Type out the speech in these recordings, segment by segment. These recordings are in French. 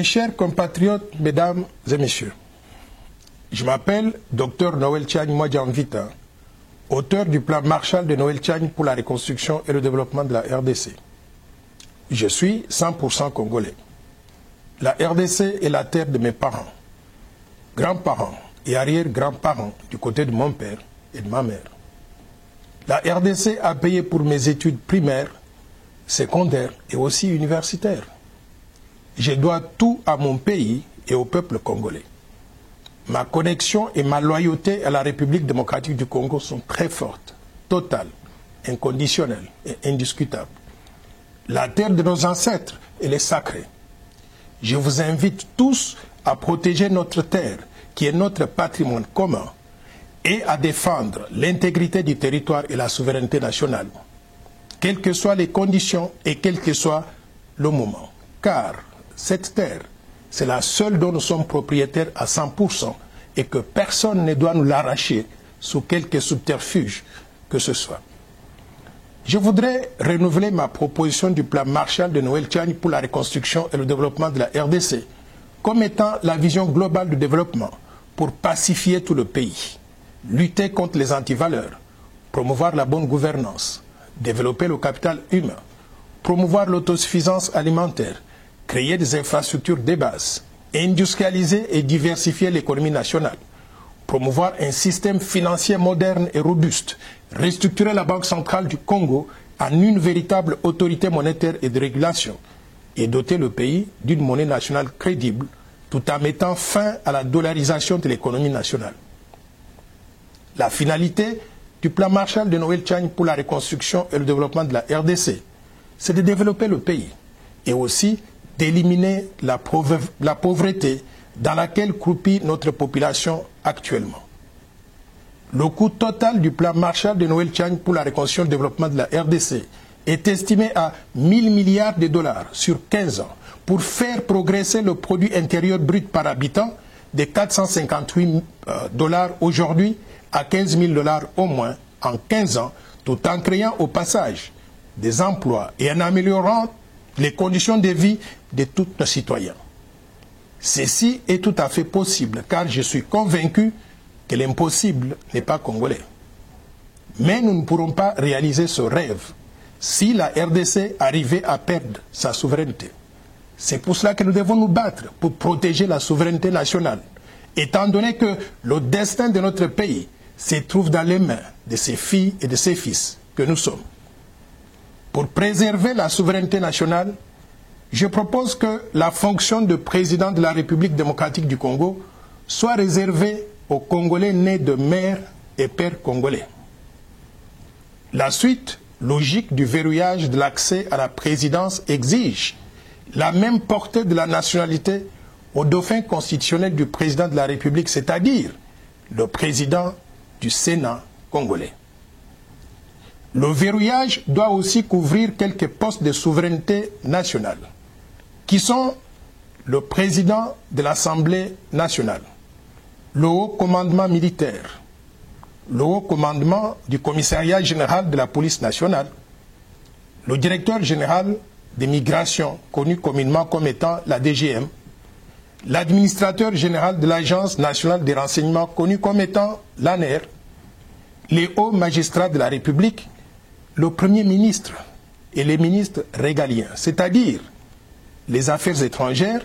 Mes chers compatriotes, mesdames et messieurs, je m'appelle Dr Noël Tchagne Mwadjanvita, auteur du plan Marshall de Noël Tchagne pour la reconstruction et le développement de la RDC. Je suis 100% congolais. La RDC est la terre de mes parents, grands-parents et arrière-grands-parents du côté de mon père et de ma mère. La RDC a payé pour mes études primaires, secondaires et aussi universitaires. Je dois tout à mon pays et au peuple congolais. Ma connexion et ma loyauté à la République démocratique du Congo sont très fortes, totales, inconditionnelles et indiscutables. La terre de nos ancêtres, elle est sacrée. Je vous invite tous à protéger notre terre, qui est notre patrimoine commun, et à défendre l'intégrité du territoire et la souveraineté nationale, quelles que soient les conditions et quel que soit le moment. Car cette terre, c'est la seule dont nous sommes propriétaires à 100% et que personne ne doit nous l'arracher sous quelque subterfuge que ce soit. Je voudrais renouveler ma proposition du plan Marshall de Noël Tchagne pour la reconstruction et le développement de la RDC comme étant la vision globale du développement pour pacifier tout le pays, lutter contre les antivaleurs, promouvoir la bonne gouvernance, développer le capital humain, promouvoir l'autosuffisance alimentaire, créer des infrastructures de base, industrialiser et diversifier l'économie nationale, promouvoir un système financier moderne et robuste, restructurer la Banque centrale du Congo en une véritable autorité monétaire et de régulation et doter le pays d'une monnaie nationale crédible tout en mettant fin à la dollarisation de l'économie nationale. La finalité du plan Marshall de Noël Tchagne pour la reconstruction et le développement de la RDC, c'est de développer le pays et aussi d'éliminer la pauvreté dans laquelle croupit notre population actuellement. Le coût total du plan Marshall de Noël Tchagne pour la reconstruction et le développement de la RDC est estimé à 1000 milliards de dollars sur 15 ans pour faire progresser le produit intérieur brut par habitant de 458 dollars aujourd'hui à 15 000 dollars au moins en 15 ans, tout en créant au passage des emplois et en améliorant les conditions de vie de tous nos citoyens. Ceci est tout à fait possible car je suis convaincu que l'impossible n'est pas congolais. Mais nous ne pourrons pas réaliser ce rêve si la RDC arrivait à perdre sa souveraineté. C'est pour cela que nous devons nous battre pour protéger la souveraineté nationale, étant donné que le destin de notre pays se trouve dans les mains de ses filles et de ses fils que nous sommes. Pour préserver la souveraineté nationale, je propose que la fonction de président de la République démocratique du Congo soit réservée aux Congolais nés de mère et père congolais. La suite logique du verrouillage de l'accès à la présidence exige la même portée de la nationalité au dauphin constitutionnel du président de la République, c'est-à-dire le président du Sénat congolais. Le verrouillage doit aussi couvrir quelques postes de souveraineté nationale, qui sont le président de l'Assemblée nationale, le haut commandement militaire, le haut commandement du commissariat général de la police nationale, le directeur général des migrations, connu communément comme étant la DGM, l'administrateur général de l'Agence nationale des renseignements, connu comme étant l'ANER, les hauts magistrats de la République, le Premier ministre et les ministres régaliens, c'est-à-dire les affaires étrangères,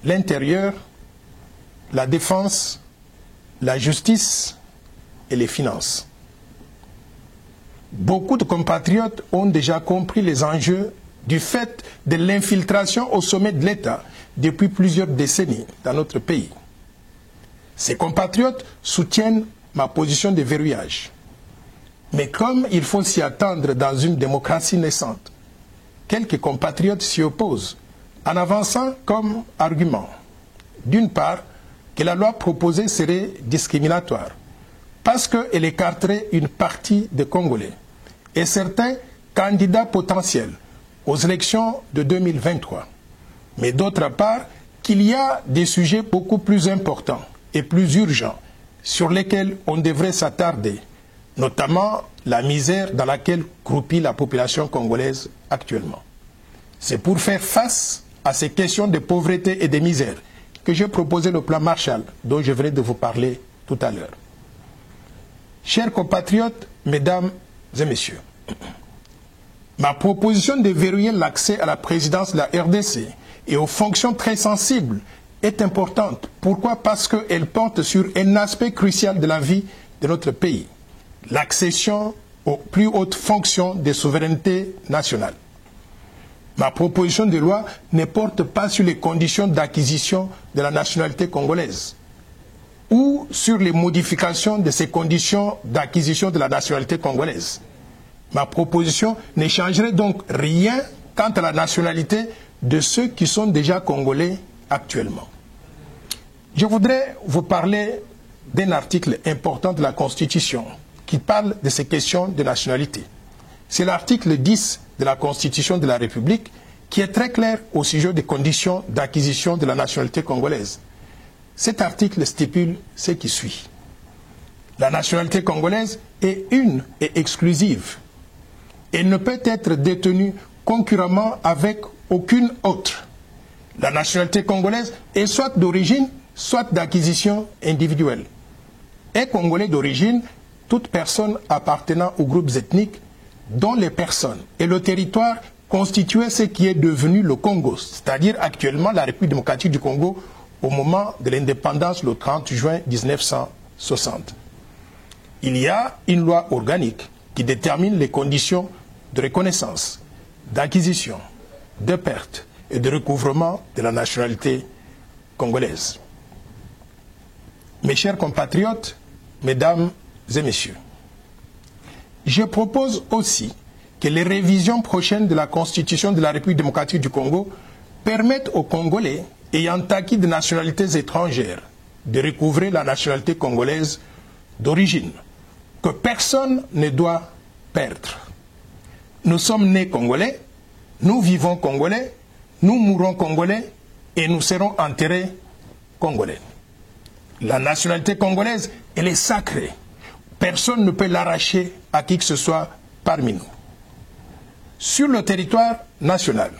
l'intérieur, la défense, la justice et les finances. Beaucoup de compatriotes ont déjà compris les enjeux du fait de l'infiltration au sommet de l'État depuis plusieurs décennies dans notre pays. Ces compatriotes soutiennent ma position de verrouillage. Mais comme il faut s'y attendre dans une démocratie naissante, quelques compatriotes s'y opposent en avançant comme argument, d'une part, que la loi proposée serait discriminatoire parce qu'elle écarterait une partie des Congolais et certains candidats potentiels aux élections de 2023. Mais d'autre part, qu'il y a des sujets beaucoup plus importants et plus urgents sur lesquels on devrait s'attarder, notamment la misère dans laquelle croupit la population congolaise actuellement. C'est pour faire face à ces questions de pauvreté et de misère que j'ai proposé le plan Marshall, dont je venais de vous parler tout à l'heure. Chers compatriotes, mesdames et messieurs, ma proposition de verrouiller l'accès à la présidence de la RDC et aux fonctions très sensibles est importante. Pourquoi? Parce qu'elle porte sur un aspect crucial de la vie de notre pays, l'accession aux plus hautes fonctions de souveraineté nationale. Ma proposition de loi ne porte pas sur les conditions d'acquisition de la nationalité congolaise ou sur les modifications de ces conditions d'acquisition de la nationalité congolaise. Ma proposition ne changerait donc rien quant à la nationalité de ceux qui sont déjà congolais actuellement. Je voudrais vous parler d'un article important de la Constitution qui parle de ces questions de nationalité. C'est l'article 10 de la Constitution de la République qui est très clair au sujet des conditions d'acquisition de la nationalité congolaise. Cet article stipule ce qui suit. La nationalité congolaise est une et exclusive. Elle ne peut être détenue concurremment avec aucune autre. La nationalité congolaise est soit d'origine, soit d'acquisition individuelle. Est congolais d'origine toute personne appartenant aux groupes ethniques dont les personnes et le territoire constituaient ce qui est devenu le Congo, c'est-à-dire actuellement la République démocratique du Congo au moment de l'indépendance le 30 juin 1960. Il y a une loi organique qui détermine les conditions de reconnaissance, d'acquisition, de perte et de recouvrement de la nationalité congolaise. Mes chers compatriotes, mesdames et messieurs, je propose aussi que les révisions prochaines de la Constitution de la République démocratique du Congo permettent aux Congolais ayant acquis de nationalités étrangères de recouvrer la nationalité congolaise d'origine, que personne ne doit perdre. Nous sommes nés Congolais, nous vivons Congolais, nous mourrons Congolais et nous serons enterrés Congolais. La nationalité congolaise, elle est sacrée. Personne ne peut l'arracher à qui que ce soit parmi nous. Sur le territoire national,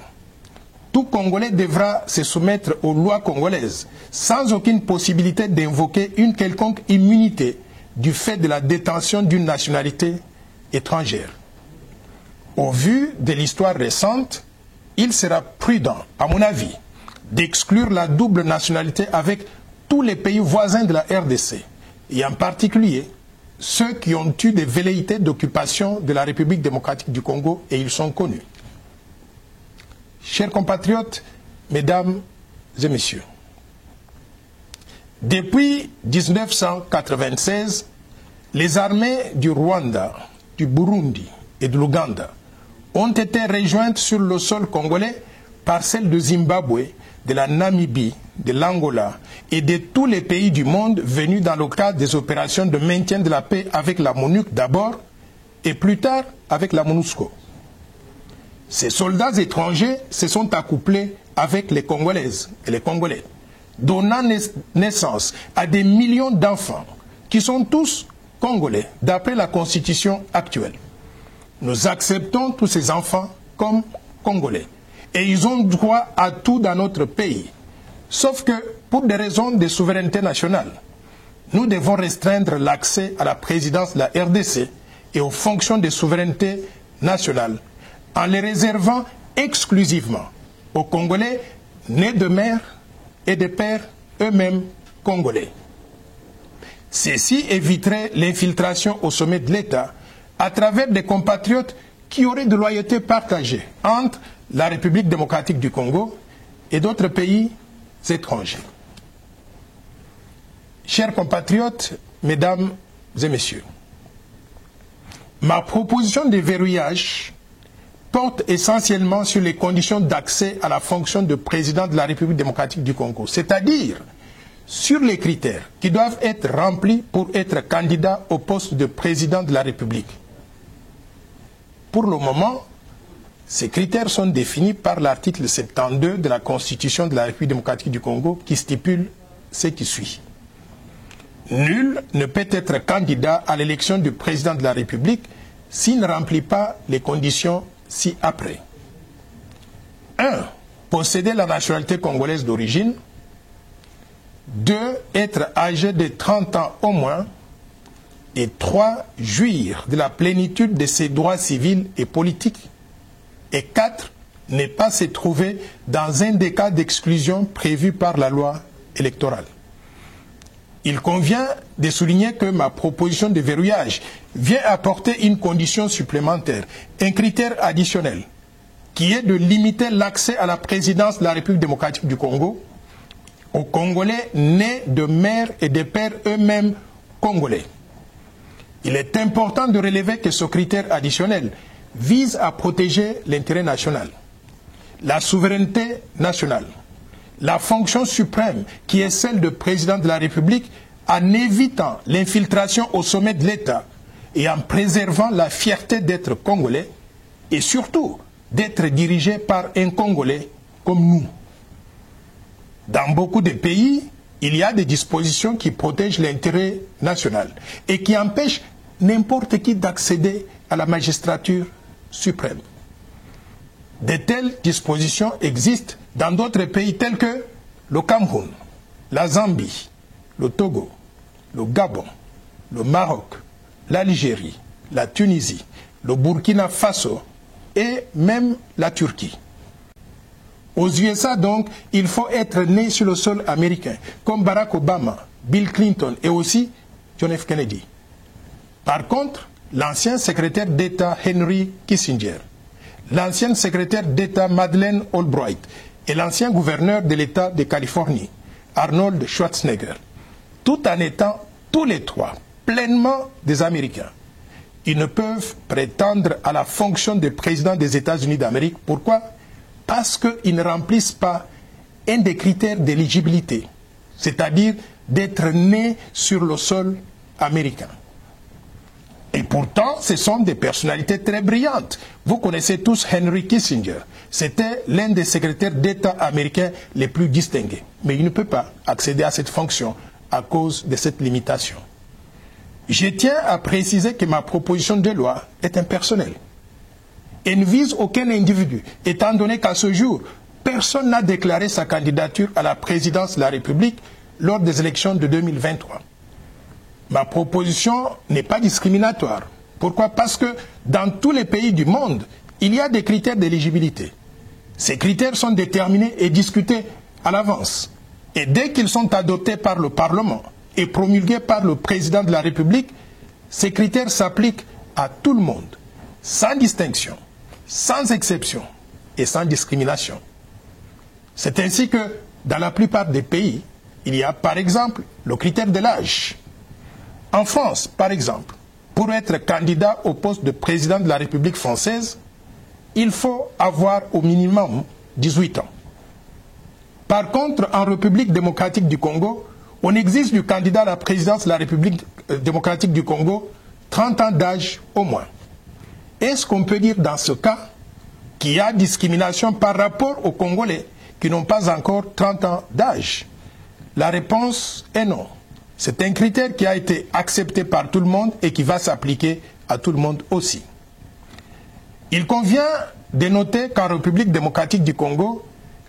tout Congolais devra se soumettre aux lois congolaises sans aucune possibilité d'invoquer une quelconque immunité du fait de la détention d'une nationalité étrangère. Au vu de l'histoire récente, il sera prudent, à mon avis, d'exclure la double nationalité avec tous les pays voisins de la RDC, et en particulier ceux qui ont eu des velléités d'occupation de la République démocratique du Congo, et ils sont connus. Chers compatriotes, mesdames et messieurs, depuis 1996, les armées du Rwanda, du Burundi et de l'Ouganda ont été rejointes sur le sol congolais par celles de Zimbabwe, de la Namibie, de l'Angola et de tous les pays du monde venus dans le cadre des opérations de maintien de la paix avec la MONUC d'abord et plus tard avec la MONUSCO. Ces soldats étrangers se sont accouplés avec les Congolaises et les Congolais, donnant naissance à des millions d'enfants qui sont tous Congolais d'après la Constitution actuelle. Nous acceptons tous ces enfants comme Congolais et ils ont droit à tout dans notre pays. Sauf que, pour des raisons de souveraineté nationale, nous devons restreindre l'accès à la présidence de la RDC et aux fonctions de souveraineté nationale en les réservant exclusivement aux Congolais nés de mère et de père eux-mêmes congolais. Ceci éviterait l'infiltration au sommet de l'État à travers des compatriotes qui auraient de loyauté partagée entre la République démocratique du Congo et d'autres pays étrangers. Chers compatriotes, mesdames et messieurs, ma proposition de verrouillage porte essentiellement sur les conditions d'accès à la fonction de président de la République démocratique du Congo, c'est-à-dire sur les critères qui doivent être remplis pour être candidat au poste de président de la République. Pour le moment, ces critères sont définis par l'article 72 de la Constitution de la République démocratique du Congo qui stipule ce qui suit. Nul ne peut être candidat à l'élection du président de la République s'il ne remplit pas les conditions ci-après. 1. posséder la nationalité congolaise d'origine. 2. Être âgé de 30 ans au moins. Et 3. Jouir de la plénitude de ses droits civils et politiques. Et 4. Ne pas se trouver dans un des cas d'exclusion prévus par la loi électorale. Il convient de souligner que ma proposition de verrouillage vient apporter une condition supplémentaire, un critère additionnel, qui est de limiter l'accès à la présidence de la République démocratique du Congo aux Congolais nés de mères et de pères eux-mêmes congolais. Il est important de relever que ce critère additionnel vise à protéger l'intérêt national, la souveraineté nationale, la fonction suprême qui est celle de président de la République en évitant l'infiltration au sommet de l'État et en préservant la fierté d'être congolais et surtout d'être dirigé par un Congolais comme nous. Dans beaucoup de pays, il y a des dispositions qui protègent l'intérêt national et qui empêchent n'importe qui d'accéder à la magistrature suprême. De telles dispositions existent dans d'autres pays tels que le Cameroun, la Zambie, le Togo, le Gabon, le Maroc, l'Algérie, la Tunisie, le Burkina Faso et même la Turquie. Aux USA donc, il faut être né sur le sol américain, comme Barack Obama, Bill Clinton et aussi John F. Kennedy. Par contre, l'ancien secrétaire d'État Henry Kissinger, l'ancienne secrétaire d'État Madeleine Albright et l'ancien gouverneur de l'État de Californie, Arnold Schwarzenegger, tout en étant tous les trois pleinement des Américains, ils ne peuvent prétendre à la fonction de président des États-Unis d'Amérique. Pourquoi? Parce qu'ils ne remplissent pas un des critères d'éligibilité, c'est-à-dire d'être nés sur le sol américain. Et pourtant, ce sont des personnalités très brillantes. Vous connaissez tous Henry Kissinger. C'était l'un des secrétaires d'État américains les plus distingués. Mais il ne peut pas accéder à cette fonction à cause de cette limitation. Je tiens à préciser que ma proposition de loi est impersonnelle. Elle ne vise aucun individu, étant donné qu'à ce jour, personne n'a déclaré sa candidature à la présidence de la République lors des élections de 2023. Ma proposition n'est pas discriminatoire. Pourquoi? Parce que dans tous les pays du monde, il y a des critères d'éligibilité. Ces critères sont déterminés et discutés à l'avance. Et dès qu'ils sont adoptés par le Parlement et promulgués par le président de la République, ces critères s'appliquent à tout le monde, sans distinction, sans exception et sans discrimination. C'est ainsi que, dans la plupart des pays, il y a par exemple le critère de l'âge. En France, par exemple, pour être candidat au poste de président de la République française, il faut avoir au minimum 18 ans. Par contre, en République démocratique du Congo, on exige du candidat à la présidence de la République démocratique du Congo 30 ans d'âge au moins. Est-ce qu'on peut dire dans ce cas qu'il y a discrimination par rapport aux Congolais qui n'ont pas encore 30 ans d'âge? La réponse est non. C'est un critère qui a été accepté par tout le monde et qui va s'appliquer à tout le monde aussi. Il convient de noter qu'en République démocratique du Congo,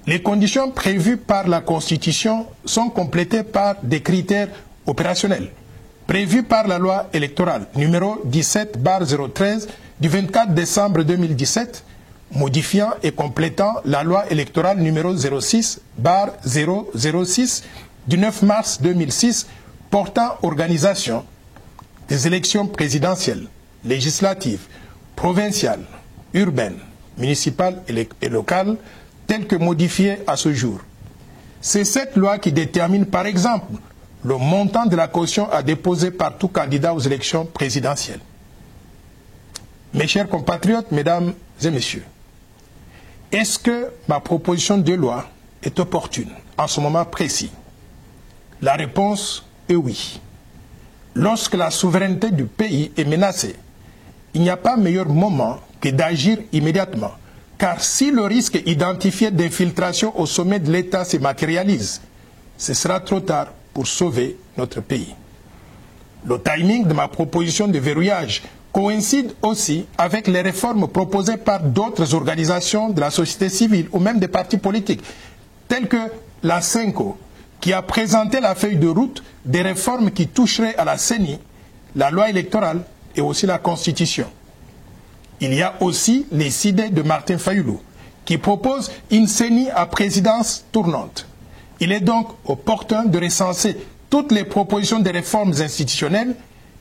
les conditions prévues par la Constitution sont complétées par des critères opérationnels, prévus par la loi électorale numéro 17/013 du 24 décembre 2017, modifiant et complétant la loi électorale numéro 06/006 du 9 mars 2006 portant organisation des élections présidentielles, législatives, provinciales, urbaines, municipales et locales, telles que modifiées à ce jour. C'est cette loi qui détermine, par exemple, le montant de la caution à déposer par tout candidat aux élections présidentielles. Mes chers compatriotes, mesdames et messieurs, est-ce que ma proposition de loi est opportune en ce moment précis? La réponse est oui. Lorsque la souveraineté du pays est menacée, il n'y a pas meilleur moment que d'agir immédiatement. Car si le risque identifié d'infiltration au sommet de l'État se matérialise, ce sera trop tard pour sauver notre pays. Le timing de ma proposition de verrouillage coïncide aussi avec les réformes proposées par d'autres organisations de la société civile ou même des partis politiques, tels que la CENCO, qui a présenté la feuille de route des réformes qui toucheraient à la CENI, la loi électorale et aussi la Constitution. Il y a aussi les idées de Martin Fayoulou, qui propose une CENI à présidence tournante. Il est donc opportun de recenser toutes les propositions de réformes institutionnelles,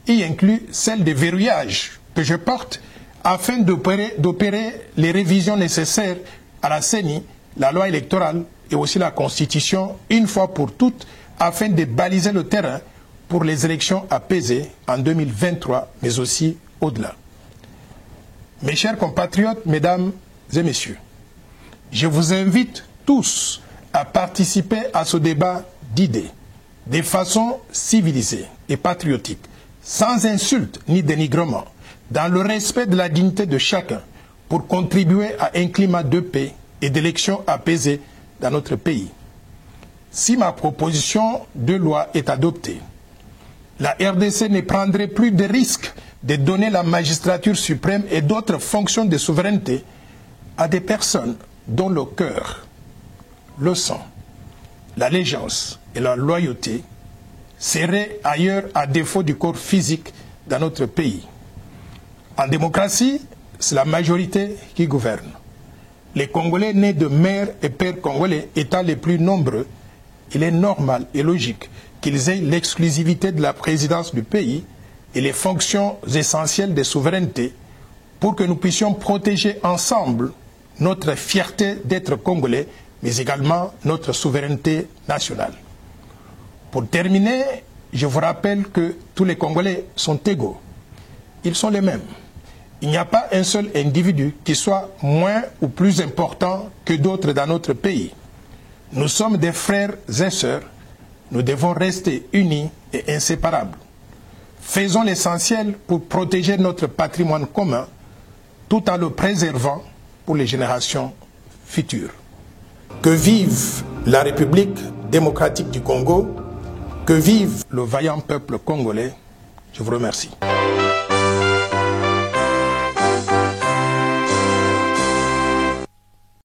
y inclut celle de verrouillage que je porte, afin d'opérer les révisions nécessaires à la CENI, la loi électorale et aussi la Constitution, une fois pour toutes, afin de baliser le terrain pour les élections apaisées en 2023, mais aussi au-delà. Mes chers compatriotes, mesdames et messieurs, je vous invite tous à participer à ce débat d'idées, de façon civilisée et patriotique, sans insulte ni dénigrement, dans le respect de la dignité de chacun, pour contribuer à un climat de paix et d'élections apaisées dans notre pays. Si ma proposition de loi est adoptée, la RDC ne prendrait plus de risque de donner la magistrature suprême et d'autres fonctions de souveraineté à des personnes dont le cœur, le sang, l'allégeance et la loyauté seraient ailleurs à défaut du corps physique dans notre pays. En démocratie, c'est la majorité qui gouverne. Les Congolais nés de mères et pères congolais étant les plus nombreux, il est normal et logique qu'ils aient l'exclusivité de la présidence du pays et les fonctions essentielles de souveraineté pour que nous puissions protéger ensemble notre fierté d'être Congolais, mais également notre souveraineté nationale. Pour terminer, je vous rappelle que tous les Congolais sont égaux. Ils sont les mêmes. Il n'y a pas un seul individu qui soit moins ou plus important que d'autres dans notre pays. Nous sommes des frères et sœurs. Nous devons rester unis et inséparables. Faisons l'essentiel pour protéger notre patrimoine commun tout en le préservant pour les générations futures. Que vive la République démocratique du Congo, que vive le vaillant peuple congolais. Je vous remercie.